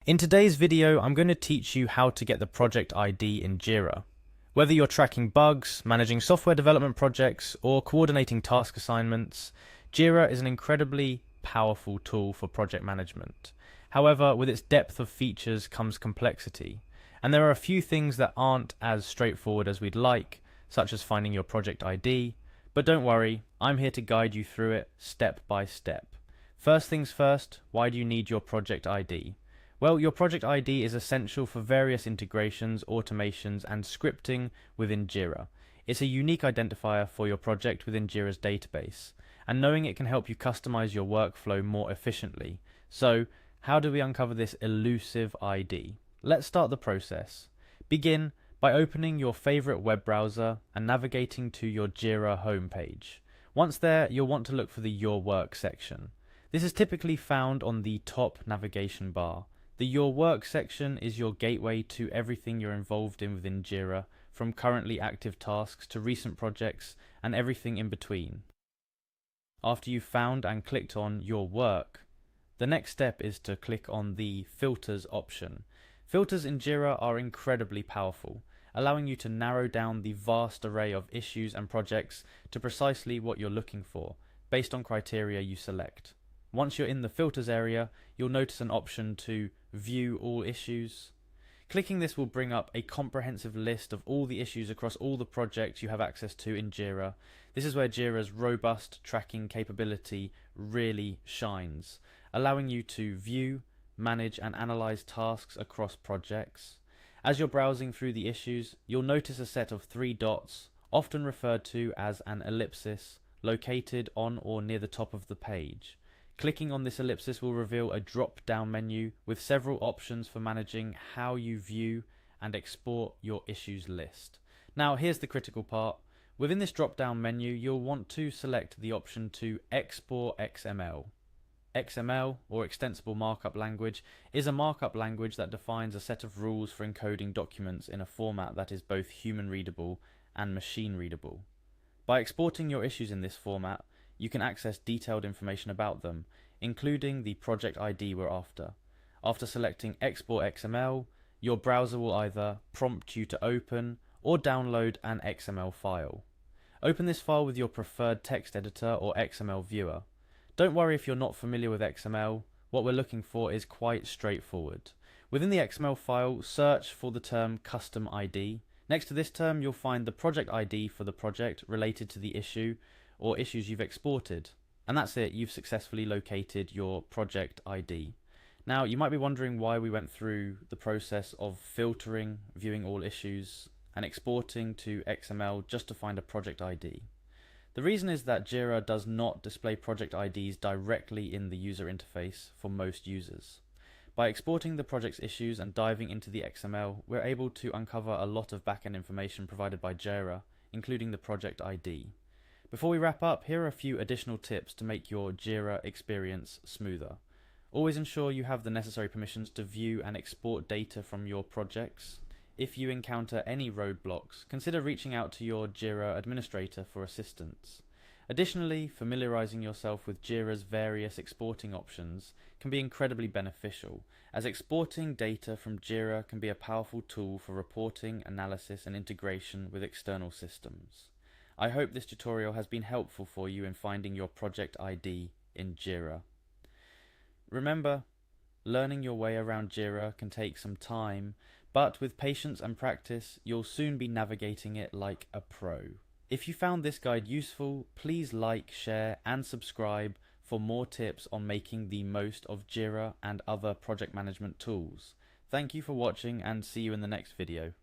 In today's video, I'm going to teach you how to get the project ID in Jira. Whether you're tracking bugs, managing software development projects, or coordinating task assignments, Jira is an incredibly powerful tool for project management. However, with its depth of features comes complexity, and there are a few things that aren't as straightforward as we'd like, such as finding your project ID, but don't worry, I'm here to guide you through it step by step. First things first, why do you need your project ID? Well, your project ID is essential for various integrations, automations, and scripting within Jira. It's a unique identifier for your project within Jira's database, and knowing it can help you customize your workflow more efficiently. So, how do we uncover this elusive ID? Let's start the process. Begin by opening your favorite web browser and navigating to your Jira homepage. Once there, you'll want to look for the Your Work section. This is typically found on the top navigation bar. The Your Work section is your gateway to everything you're involved in within Jira, from currently active tasks to recent projects and everything in between. After you've found and clicked on Your Work, the next step is to click on the Filters option. Filters in Jira are incredibly powerful, allowing you to narrow down the vast array of issues and projects to precisely what you're looking for, based on criteria you select. Once you're in the Filters area, you'll notice an option to View All Issues. Clicking this will bring up a comprehensive list of all the issues across all the projects you have access to in Jira. This is where Jira's robust tracking capability really shines, allowing you to view, manage, and analyze tasks across projects. As you're browsing through the issues, you'll notice a set of three dots, often referred to as an ellipsis, located on or near the top of the page. Clicking on this ellipsis will reveal a drop-down menu with several options for managing how you view and export your issues list. Now, here's the critical part. Within this drop-down menu, you'll want to select the option to Export XML. XML, or Extensible Markup Language, is a markup language that defines a set of rules for encoding documents in a format that is both human-readable and machine-readable. By exporting your issues in this format, you can access detailed information about them, including the project ID we're after. After selecting Export XML, your browser will either prompt you to open or download an XML file. Open this file with your preferred text editor or XML viewer. Don't worry if you're not familiar with XML, what we're looking for is quite straightforward. Within the XML file, search for the term Custom ID. Next to this term, you'll find the project ID for the project related to the issue or issues you've exported. And that's it, you've successfully located your project ID. Now, you might be wondering why we went through the process of filtering, viewing all issues, and exporting to XML just to find a project ID. The reason is that Jira does not display project IDs directly in the user interface for most users. By exporting the project's issues and diving into the XML, we're able to uncover a lot of backend information provided by Jira, including the project ID. Before we wrap up, here are a few additional tips to make your Jira experience smoother. Always ensure you have the necessary permissions to view and export data from your projects. If you encounter any roadblocks, consider reaching out to your Jira administrator for assistance. Additionally, familiarizing yourself with Jira's various exporting options can be incredibly beneficial, as exporting data from Jira can be a powerful tool for reporting, analysis, and integration with external systems. I hope this tutorial has been helpful for you in finding your project ID in Jira. Remember, learning your way around Jira can take some time, but with patience and practice, you'll soon be navigating it like a pro. If you found this guide useful, please like, share, and subscribe for more tips on making the most of Jira and other project management tools. Thank you for watching and see you in the next video.